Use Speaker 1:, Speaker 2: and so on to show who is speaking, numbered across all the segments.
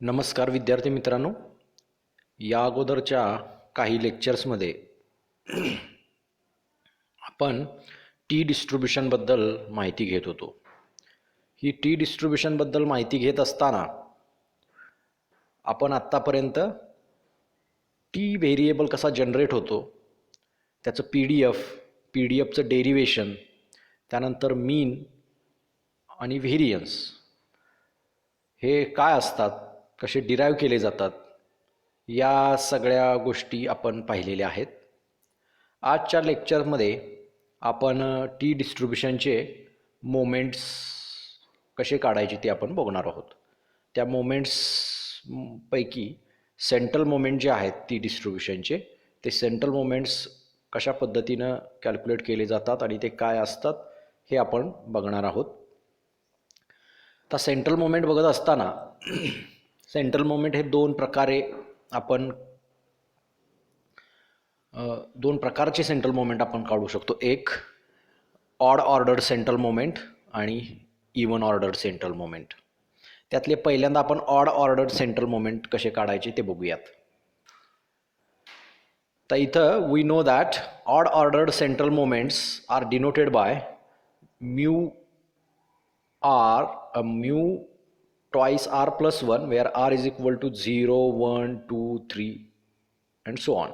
Speaker 1: नमस्कार विद्यार्थी मित्रांनो, या अगोदरच्या काही लेक्चर्समध्ये आपण टी डिस्ट्रीब्युशनबद्दल माहिती घेत होतो. ही टी डिस्ट्रीब्युशनबद्दल माहिती घेत असताना आपण आत्तापर्यंत टी व्हेरिएबल कसा जनरेट होतो, त्याचं पी डी एफचं डेरिवेशन, त्यानंतर मीन आणि व्हेरियन्स हे काय असतात, कसे डिराईव्ह केले जातात, या सगळ्या गोष्टी आपण पाहिलेल्या आहेत. आजच्या लेक्चरमध्ये आपण टी डिस्ट्रीब्युशनचे मोमेंट्स कसे काढायचे ते आपण बघणार आहोत. त्या मोमेंट्स पैकी सेंट्रल मोमेंट जे आहेत टी डिस्ट्रीब्युशनचे, ते सेंट्रल मोमेंट्स कशा पद्धतीनं कॅल्क्युलेट केले जातात आणि ते काय असतात हे आपण बघणार आहोत. तर सेंट्रल मोमेंट बघत असताना सेंट्रल मोमेंट हे दोन प्रकारचे सेंट्रल मोमेंट आपण काढू शकतो. एक ऑड ऑर्डर्ड सेंट्रल मोमेंट आणि इवन ऑर्डर्ड सेंट्रल मोमेंट. त्यातले पहिल्यांदा आपण ऑड ऑर्डर्ड सेंट्रल मोमेंट कसे काढायचे ते बघूयात. तर इथं we know that odd ordered central moments are denoted by mu twice r plus 1, where r is equal to 0, 1, 2, 3 and so on.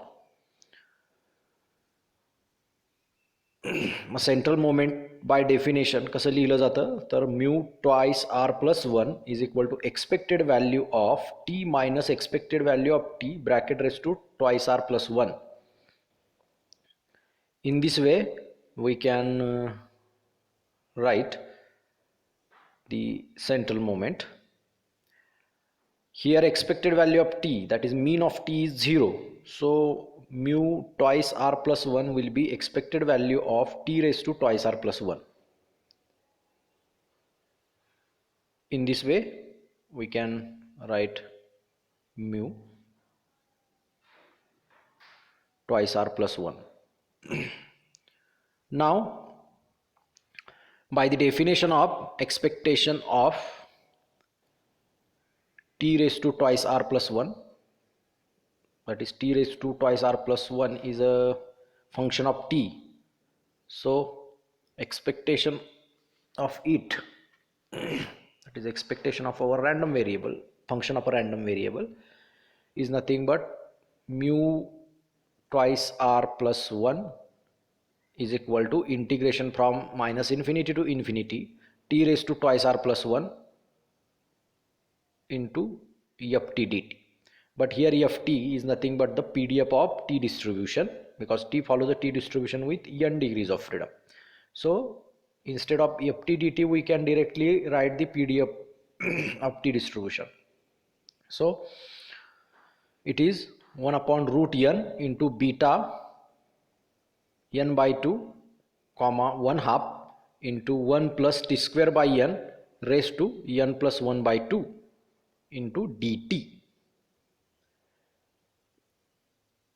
Speaker 1: मग सेंट्रल मोमेंट बाय डेफिनेशन कसं लिहिलं जातं, तर mu twice r plus 1 is equal to expected value of T minus expected value of T bracket raise to twice r plus 1. In this way we can write the central moment. Here expected value of t, that is mean of t, is 0. So mu twice r plus 1 will be expected value of t raised to twice r plus 1. In this way we can write mu twice r plus 1. Now by the definition of expectation of t raised to twice r plus 1, that is t raised to twice r plus 1 is a function of t. So expectation of it, that is expectation of our random variable, function of a random variable, is nothing but mu twice r plus 1 is equal to integration from minus infinity to infinity t raised to twice r plus 1 into ft dt. But here ft is nothing but the PDF of t distribution, because t follows the t distribution with n degrees of freedom. So instead of ft dt we can directly write the PDF of t distribution. So it is 1 upon root n into beta n by 2 comma 1 half into 1 plus t square by n raised to n plus 1 by 2 into dt.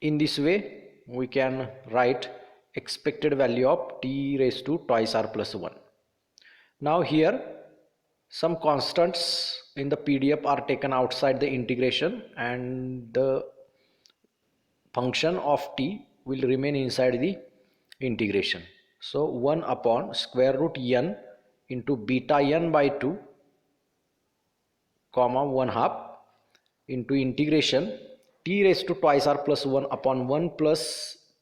Speaker 1: In this way we can write expected value of t raised to twice r plus 1. Now here some constants in the PDF are taken outside the integration and the function of t will remain inside the integration. So 1 upon square root n into beta n by 2 comma 1 half into integration t raised to twice r plus 1 upon 1 plus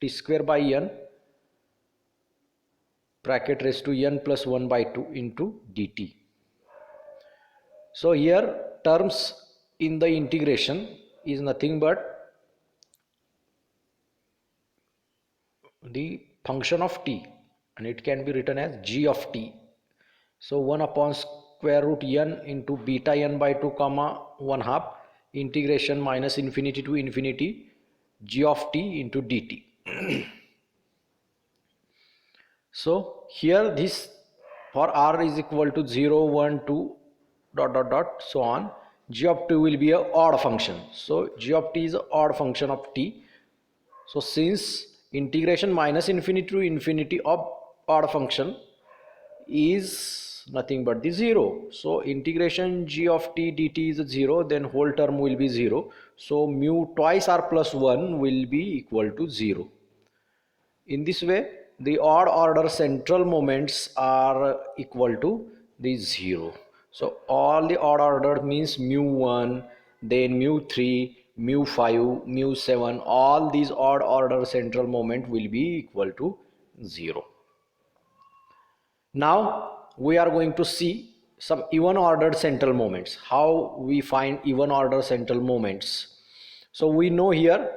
Speaker 1: t square by n bracket raised to n plus 1 by 2 into dt. So here terms in the integration is nothing but the function of t, and it can be written as g of t. So 1 upon square root n into beta n by 2 comma 1 half integration minus infinity to infinity g of t into dt. So here this for r is equal to 0, 1, 2 dot dot dot so on, g of t will be a odd function. So g of t is an odd function of t. So since integration minus infinity to infinity of odd function is nothing but the 0. So integration g of t dt is 0, then whole term will be 0. So mu twice r plus 1 will be equal to 0. In this way, the odd order central moments are equal to the 0. So all the odd order means mu 1, then mu 3, mu 5, mu 7, all these odd order central moment will be equal to 0. Now we are going to see some even ordered central moments. How we find even order central moments? So we know here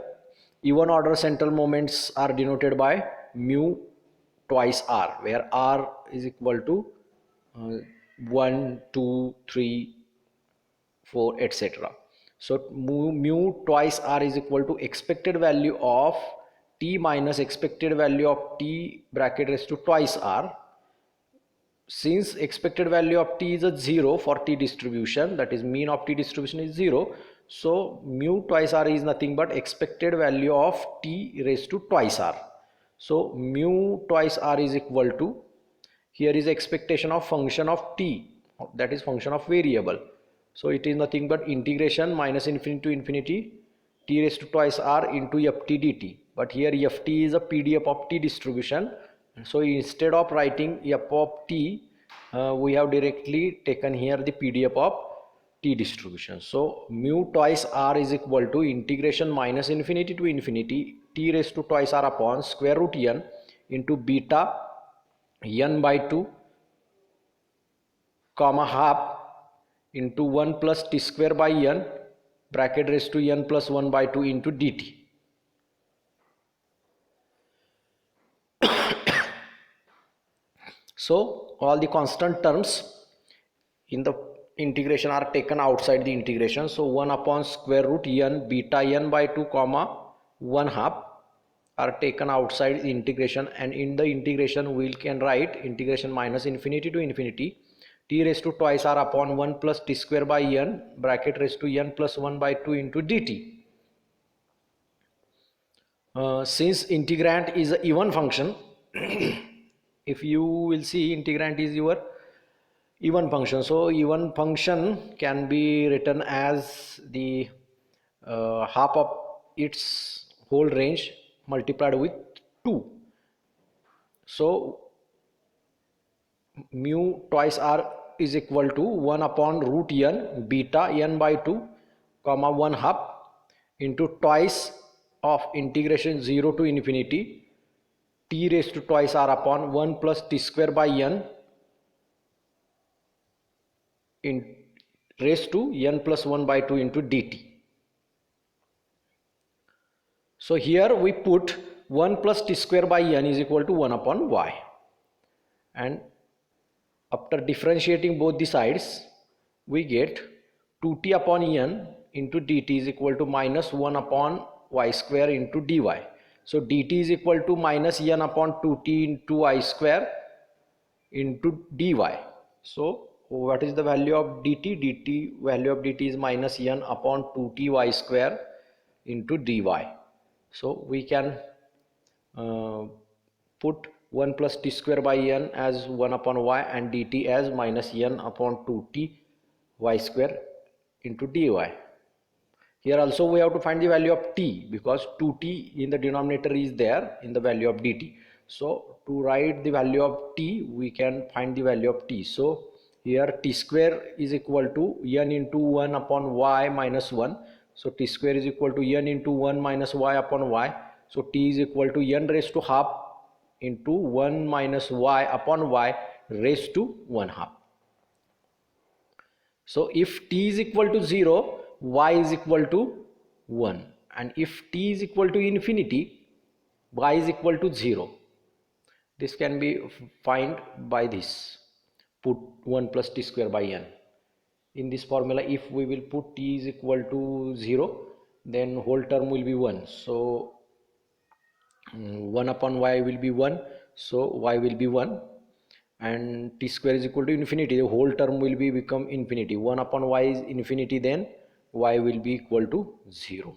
Speaker 1: even order central moments are denoted by mu twice r, where r is equal to 1, 2, 3, 4, etc. So mu twice r is equal to expected value of t minus expected value of t bracket raised to twice r. Since expected value of t is a 0 for t distribution, that is mean of t distribution is 0, so mu twice r is nothing but expected value of t raised to twice r. So mu twice r is equal to, here is expectation of function of t, that is function of variable, so it is nothing but integration minus infinity to infinity t raised to twice r into ft dt. But here ft is a pdf of t distribution, so instead of writing f of t, we have directly taken here the pdf of t distribution. So mu twice r is equal to integration minus infinity to infinity t raised to twice r upon square root n into beta n by 2 comma half into 1 plus t square by n bracket raised to n plus 1 by 2 into dt. So all the constant terms in the integration are taken outside the integration. So 1 upon square root n beta n by 2 comma 1 half are taken outside the integration, and in the integration we can write integration minus infinity to infinity t raised to twice r upon 1 plus t square by n bracket raised to n plus 1 by 2 into dt. Since integrand is an even function, if you will see integrand is your even function, so even function can be written as the half of its whole range multiplied with 2. So mu twice r is equal to 1 upon root n beta n by 2 comma 1 half into twice of integration 0 to infinity t raised to twice r upon 1 plus t square by n in raised to n plus 1 by 2 into dt. So here we put 1 plus t square by n is equal to 1 upon y, and after differentiating both the sides we get 2t upon n into dt is equal to minus 1 upon y square into dy. So dt is equal to minus n upon 2t into y square into dy. So what is the value of dt? Value of dt is minus n upon 2t y square into dy. So we can put 1 plus t square by n as 1 upon y and dt as minus n upon 2t y square into dy. Here also we have to find the value of t, because 2t in the denominator is there in the value of dt. So to write the value of t, we can find the value of t. So here t square is equal to n into 1 upon y minus 1. So t square is equal to n into 1 minus y upon y. So t is equal to n raised to half into 1 minus y upon y raised to 1 half. So if t is equal to 0, y is equal to 1, and if t is equal to infinity, y is equal to 0. This can be find by this, put 1 plus t square by n. In this formula, if we will put t is equal to 0, then whole term will be 1. So 1 upon y will be 1, so y will be 1, and t square is equal to infinity, the whole term will be become infinity. 1 upon y is infinity, then y will be equal to 0.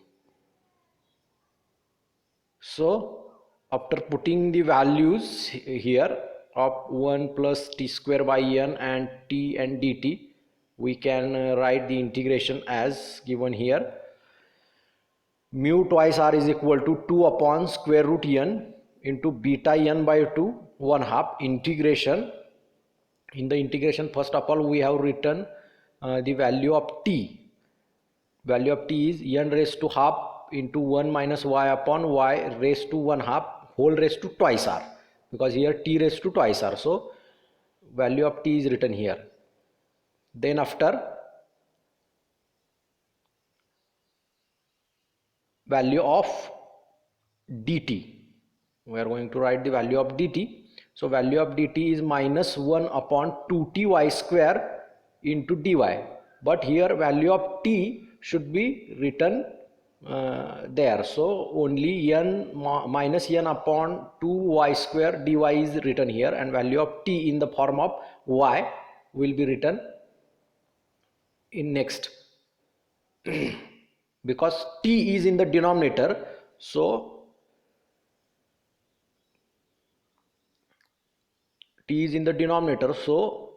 Speaker 1: So after putting the values here, of 1 plus t square by n and t and dt, we can write the integration as given here. Mu twice r is equal to 2 upon square root n into beta n by 2 1 half integration. In the integration, first of all we have written the value of t. Value of t is n raised to half into 1 minus y upon y raised to 1 half whole raised to twice r, because here t raised to twice r, so value of t is written here. Then after value of dt, we are going to write the value of dt. So value of dt is minus 1 upon 2ty square into dy, but here value of t should be written there, so only n minus n upon 2y square dy is written here, and value of t in the form of y will be written in next. Because t is in the denominator, so t is in the denominator, so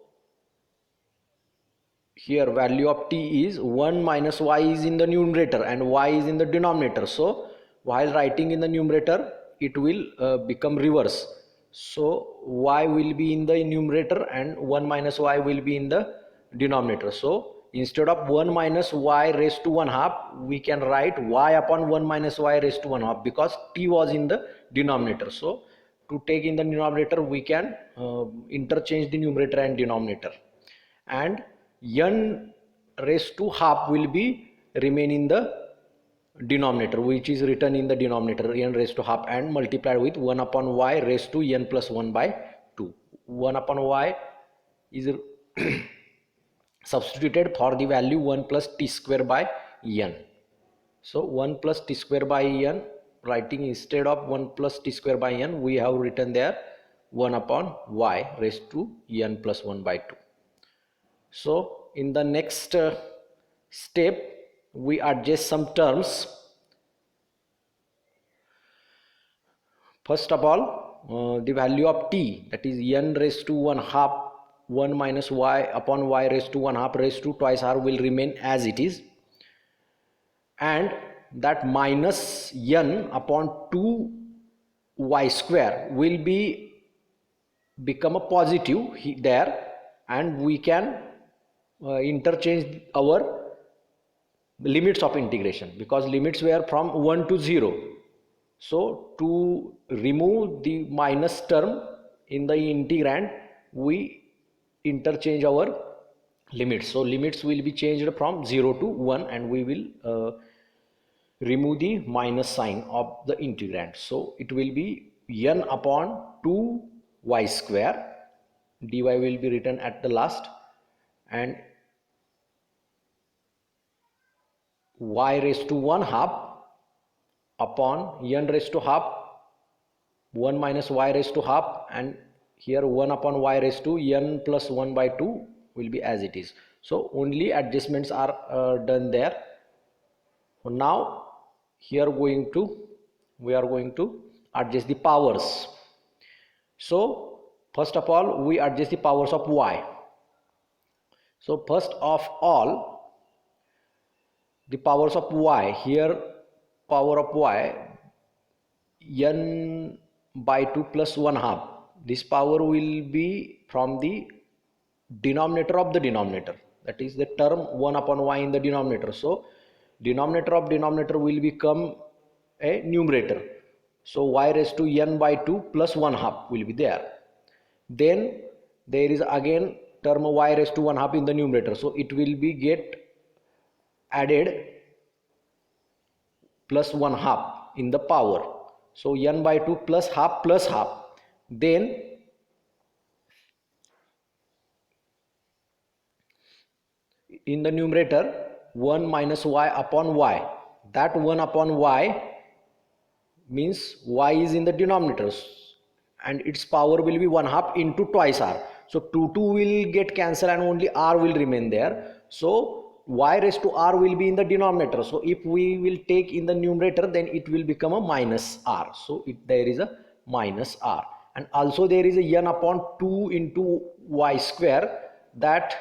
Speaker 1: here value of t is 1 minus y is in the numerator and y is in the denominator, so while writing in the numerator it will become reverse, so y will be in the numerator and 1 minus y will be in the denominator. So instead of 1 minus y raised to 1 half, we can write y upon 1 minus y raised to 1 half, because t was in the denominator. So to take in the denominator, we can interchange the numerator and denominator, and n raised to half will be remain in the denominator, which is written in the denominator n raised to half, and multiplied with 1 upon y raised to n plus 1 by 2. 1 upon y is substituted for the value 1 plus t square by n. So 1 plus t square by n, writing instead of 1 plus t square by n, we have written there 1 upon y raised to n plus 1 by 2. So in the next step, we adjust some terms. First of all, the value of t, that is n raised to 1 half 1 minus y upon y raised to 1 half raised to twice r will remain as it is, and that minus n upon 2y square will be become a positive there, and we can interchange our limits of integration, because limits were from 1 to 0. So to remove the minus term in the integrand, we interchange our limits. So limits will be changed from 0 to 1, and we will remove the minus sign of the integrand. So it will be n upon 2y square, dy will be written at the last, and y raised to 1 half upon n raised to half 1 minus y raised to half, and here 1 upon y raised to n plus 1 by 2 will be as it is. So only adjustments are done there. Now here we are going to adjust the powers. So first of all, we adjust the powers of y. So first of all, the powers of y, here power of y n by 2 plus 1 half, this power will be from the denominator of the denominator, that is the term 1 upon y in the denominator. So denominator of denominator will become a numerator, so y raised to n by 2 plus 1 half will be there. Then there is again term y raised to 1 half in the numerator, so it will be get added plus 1 half in the power, so n by 2 plus half. Then in the numerator 1 minus y upon y, that 1 upon y means y is in the denominator, and its power will be 1 half into twice r, so 2 will get cancelled and only r will remain there. So y raised to r will be in the denominator, so if we will take in the numerator, then it will become a minus r, so there is a minus r, and also there is a n upon 2 into y square, that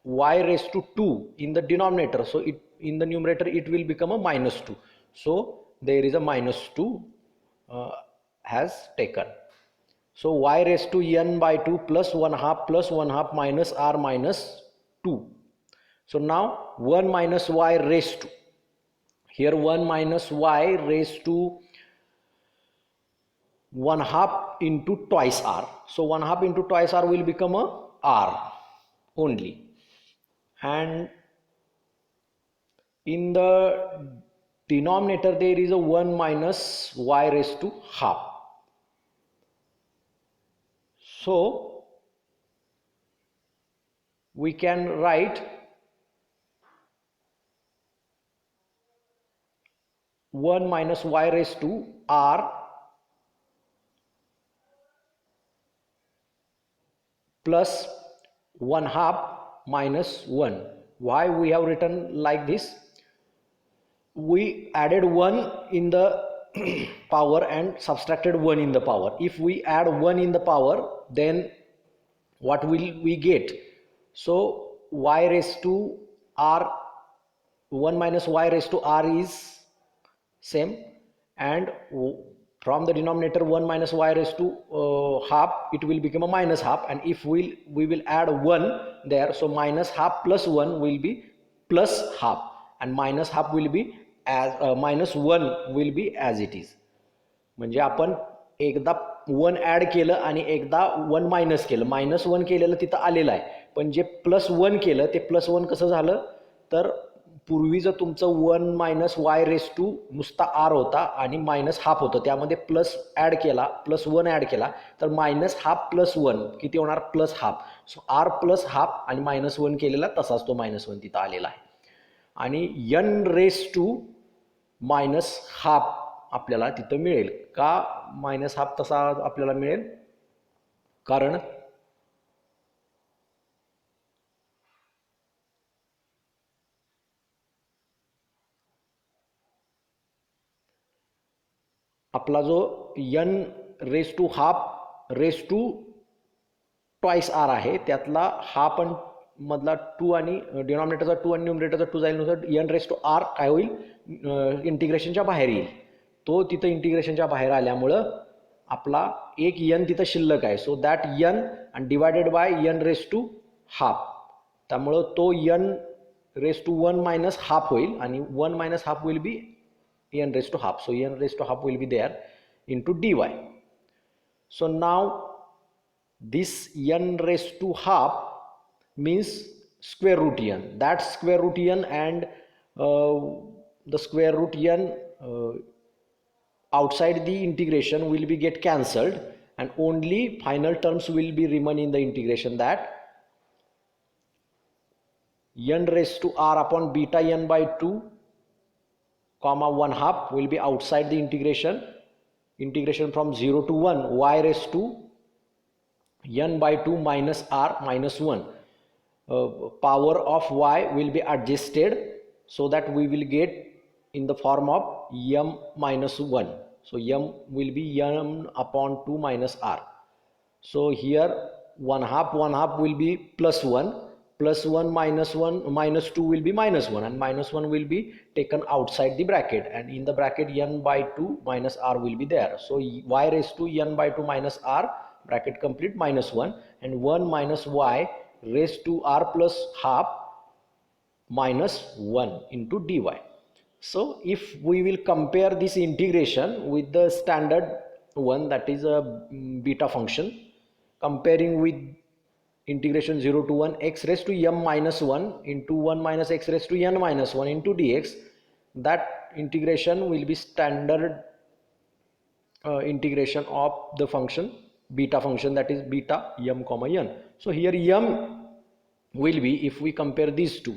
Speaker 1: y raised to 2 in the denominator, so it in the numerator it will become a minus 2. So there is a minus 2 has taken. So y raised to n by 2 plus 1 half minus r minus 2. So now 1 minus y raised to, here 1 minus y raised to 1 half into twice r. So 1 half into twice r will become a r only. And in the denominator there is a 1 minus y raised to half. So we can write 1 minus y raised to r plus 1 half minus 1. Why we have written like this? We added 1 in the power and subtracted 1 in the power. If we add 1 in the power, then what will we get? So y raised to r, 1 minus y raised to r is same, and from the denominator 1 minus y raised to half, it will become a minus half, and if we will add 1 there, so minus half plus 1 will be plus half, and minus half will be as minus 1 will be as it is. म्हणजे आपण एकदा 1 add केलं आणि एकदा 1 minus केलं. Minus 1 केलेलं तिथं आलेलं आहे, पण जे प्लस 1 केलं ते प्लस 1 कसं झालं, तर पूर्वीचं तुमचं 1 मायनस वाय रेस टू नुसता आर होता आणि मायनस हाफ होतं, त्यामध्ये प्लस ॲड केला, प्लस 1 ॲड केला, तर मायनस हाफ प्लस 1 किती होणार, plus half. So r plus half आणि मायनस 1 केलेला तसाच तो मायनस 1 तिथं आलेला आहे. आणि n raise to minus half आपल्याला तिथं मिळेल. का मायनस हाफ तसा आपल्याला मिळेल, कारण आपला जो n raise to half raise to twice r आहे, त्यातला हा पण मधला 2 आणि डिनॉमिनेटरचा 2 आणि न्यूमरेटरचा 2 जाईल, नुसार n रेस टू आर काय होईल, इंटिग्रेशनच्या बाहेर येईल. तो तिथं इंटिग्रेशनच्या बाहेर आल्यामुळं आपला एक n तिथं शिल्लक आहे. सो दॅट n आणि divided by n raise to half, त्यामुळं तो n raise to 1 minus half होईल आणि 1 minus half will be n raised to half. So n raised to half will be there into dy. So now this n raised to half means square root n. That square root n and the square root n outside the integration will be get cancelled, and only final terms will be remain in the integration, that n raised to r upon beta n by 2 comma 1 half will be outside the integration from 0 to 1 y raised to n by 2 minus r minus 1. Power of y will be adjusted so that we will get in the form of m minus 1. So m will be m upon 2 minus r. So here 1 half will be plus 1, plus 1 minus 2 will be minus 1, and minus 1 will be taken outside the bracket, and in the bracket n by 2 minus r will be there. So y raised to n by 2 minus r bracket complete minus 1, and 1 minus y raised to r plus half minus 1 into dy. So if we will compare this integration with the standard one, that is a beta function, comparing with integration 0 to 1 x raised to m minus 1 into 1 minus x raised to n minus 1 into dx, that integration will be standard integration of the function beta function, that is beta m comma n. So here m will be, if we compare these two,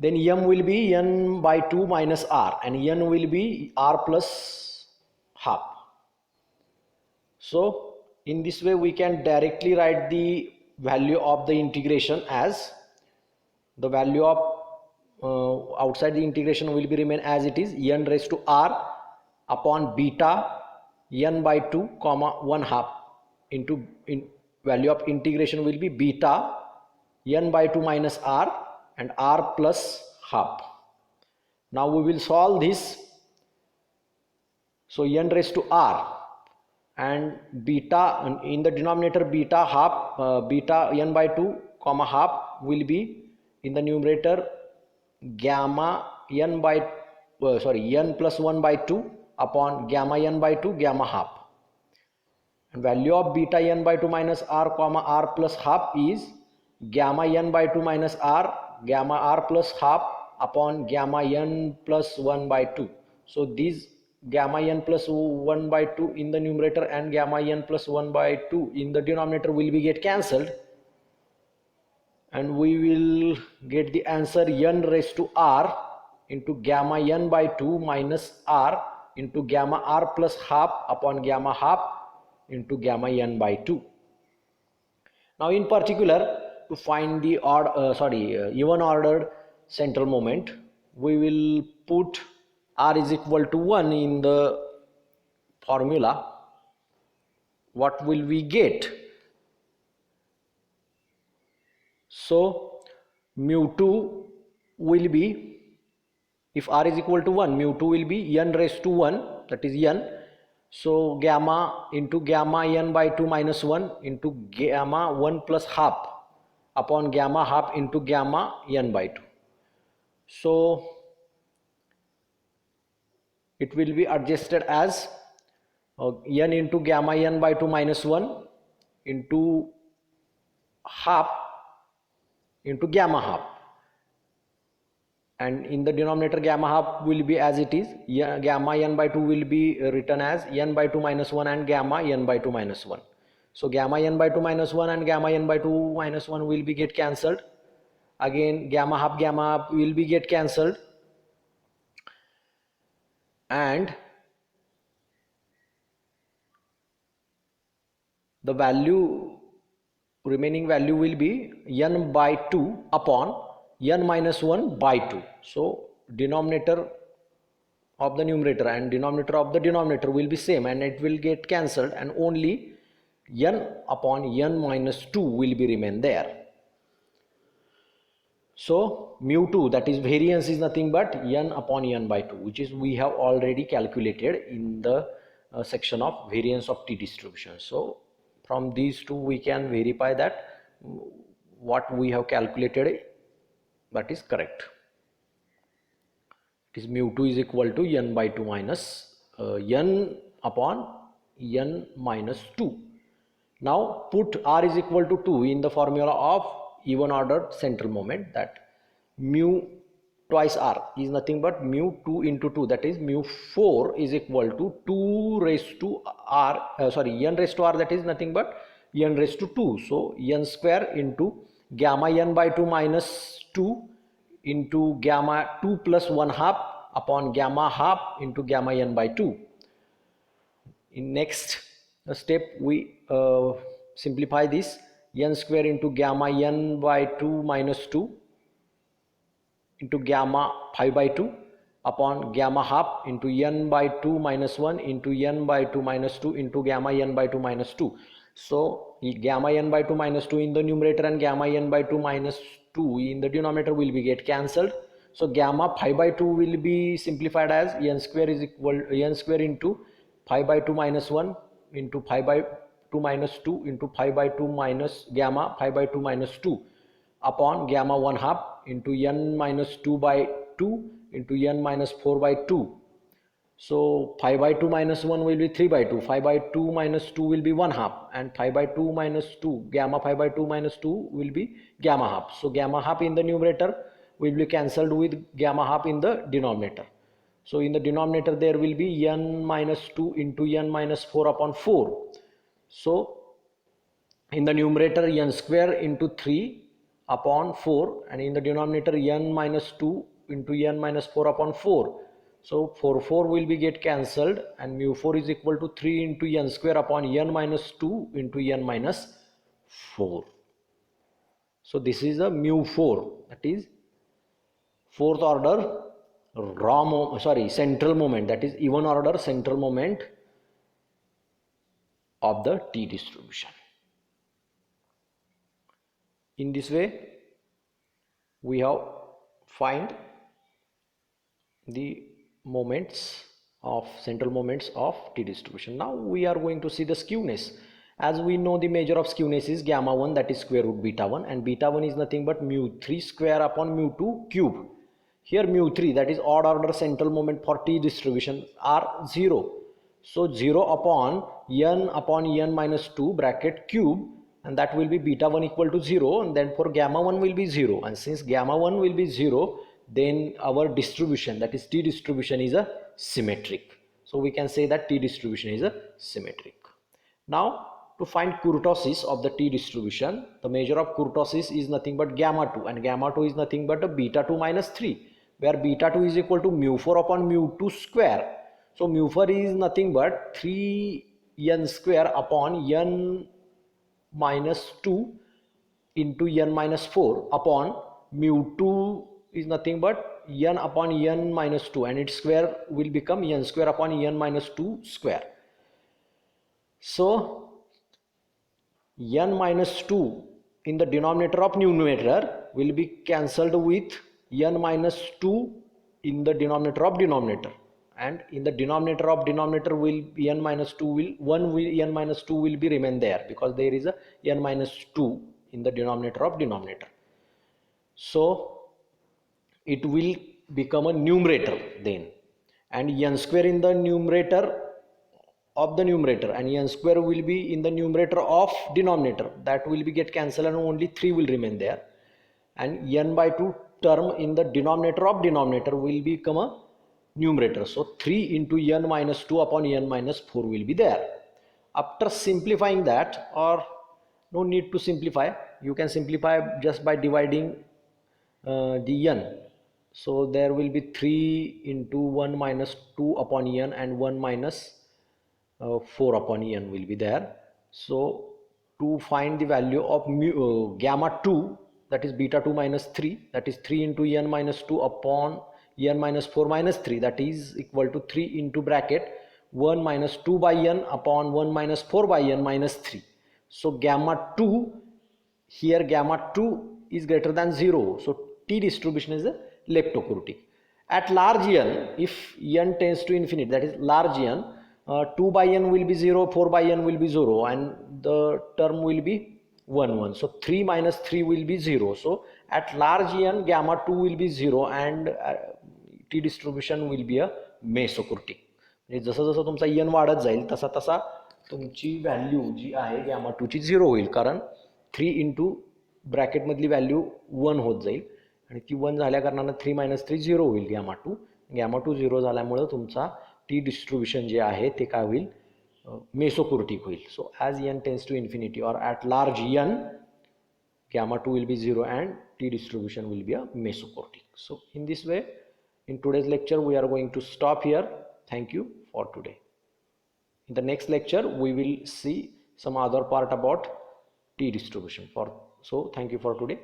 Speaker 1: then m will be n by 2 minus r, and n will be r plus half. So in this way we can directly write the value of the integration as the value of outside the integration will be remain as it is, n raised to r upon beta n by 2 comma 1 half into value of integration will be beta n by 2 minus r and r plus half. Now we will solve this. So n raised to r and beta in the denominator, beta half beta n by 2 comma half will be in the numerator gamma n by n plus 1 by 2 upon gamma n by 2 gamma half, and value of beta n by 2 minus r comma r plus half is gamma n by 2 minus r gamma r plus half upon gamma n plus 1 by 2. So these gamma n plus 1 by 2 in the numerator and gamma n plus 1 by 2 in the denominator will be get cancelled, and we will get the answer n raised to r into gamma n by 2 minus r into gamma r plus half upon gamma half into gamma n by 2. Now in particular, to find the even ordered central moment, we will put r is equal to 1 in the formula. What will we get? So mu2 will be, if r is equal to 1, mu2 will be n raised to 1, that is n. So gamma into gamma n by 2 minus 1 into gamma 1 plus half upon gamma half into gamma n by 2. So it will be adjusted as n into gamma n by 2 minus 1 into half into gamma half, and in the denominator gamma half will be as it is, gamma n by 2 will be written as n by 2 minus 1 and gamma n by 2 minus 1. So gamma n by 2 minus 1 and gamma n by 2 minus 1 will be get cancelled. Again gamma half will be get cancelled, and the remaining value will be n by 2 upon n minus 1 by 2. So denominator of the numerator and denominator of the denominator will be same, and it will get cancelled, and only n upon n minus 2 will be remain there. So mu2, that is variance, is nothing but n upon n by 2, which is we have already calculated in the section of variance of t distribution. So from these two we can verify that what we have calculated, that is correct. It is mu2 is equal to n by 2 minus n upon n minus 2. Now put r is equal to 2 in the formula of even ordered central moment, that mu twice r is nothing but mu 2 into 2, that is mu 4 is equal to 2 raised to r n raised to r, that is nothing but n raised to 2. So n square into gamma n by 2 minus 2 into gamma 2 plus 1 half upon gamma half into gamma n by 2. In next step we simplify this, n square into gamma n by 2 minus 2 into gamma 5 by 2 upon gamma half into n by 2 minus 1 into n by 2 minus 2 into gamma n by 2 minus 2. So gamma n by 2 minus 2 in the numerator and gamma n by 2 minus 2 in the denominator will be get cancelled. So gamma 5 by 2 will be simplified as n square is equal n square into 5 by 2 minus 1 into 5 by 2 minus 2 into 5 by 2 minus gamma 5 by 2 minus 2 upon gamma 1 half into n minus 2 by 2 into n minus 4 by 2. So 5 by 2 minus 1 will be 3 by 2, 5 by 2 minus 2 will be 1 half, and 5 by 2 minus 2, gamma 5 by 2 minus 2 will be gamma half. So gamma half in the numerator will be cancelled with gamma half in the denominator. So in the denominator there will be n minus 2 into n minus 4 upon 4. So in the numerator n square into 3 upon 4, and in the denominator n minus 2 into n minus 4 upon 4. So 4 will be get cancelled, and mu 4 is equal to 3 into n square upon n minus 2 into n minus 4. So this is a mu 4, that is fourth order central moment, that is even order central moment of the T distribution. In this way, we have find the central moments of T distribution. Now we are going to see the skewness. As we know, the measure of skewness is gamma 1, that is square root beta 1, and beta 1 is nothing but mu 3 square upon mu 2 cube. Here mu 3, that is odd order central moment for T distribution, are 0. So 0 upon n minus 2 bracket cube, and that will be beta 1 equal to 0, and then for gamma 1 will be 0, and since gamma 1 will be 0, then our distribution, that is T distribution, is a symmetric. So we can say that T distribution is a symmetric. Now to find kurtosis of the T distribution, the measure of kurtosis is nothing but gamma 2, and gamma 2 is nothing but a beta 2 minus 3, where beta 2 is equal to mu 4 upon mu 2 square. So mu 4 is nothing but 3n square upon n minus 2 into n minus 4 upon mu 2 is nothing but n upon n minus 2, and its square will become n square upon n minus 2 square. So n minus 2 in the denominator of numerator will be cancelled with n minus 2 in the denominator of denominator, and in the denominator of denominator will n minus 2 will n minus 2 will be remain there, because there is a n minus 2 in the denominator of denominator. So it will become a numerator then, and n square in the numerator of the numerator and n square will be in the numerator of denominator, that will be get cancelled and only 3 will remain there, and n by 2 term in the denominator of denominator will become a numerator. So 3 into n minus 2 upon n minus 4 will be there. After simplifying that, or no need to simplify, you can simplify just by dividing the n. So there will be 3 into 1 minus 2 upon n, and 1 minus 4 upon n will be there. So to find the value of gamma 2, that is beta 2 minus 3, that is 3 into n minus 2 upon n minus 4 minus 3, that is equal to 3 into bracket 1 minus 2 by n upon 1 minus 4 by n minus 3. So gamma 2, here gamma 2 is greater than 0, so T distribution is a leptokurtic. At large n, if n tends to infinity, that is large n, 2 by n will be 0, 4 by n will be 0, and the term will be 1 1. So 3 minus 3 will be 0. So at large n, gamma 2 will be 0, and T distribution will be a mesokurtic. जसं जसं तुमचा n वाढत जाईल तसा तसा तुमची value जी आहे gamma 2 ची 0 होईल, कारण 3 इंटू ब्रॅकेटमधली व्हॅल्यू 1 होत जाईल, आणि ती 1 झाल्या कारणानं 3 मायनस 3 0 होईल गॅमा 2 0 झाल्यामुळं तुमचा T distribution जे आहे ते काय होईल, mesokurtic होईल. So as n tends to infinity or at large n, gamma 2 will be 0 and T distribution will be a mesokurtic. So in this way, in today's lecture we are going to stop here. Thank you for today. In the next lecture we will see some other part about T distribution. So thank you for today.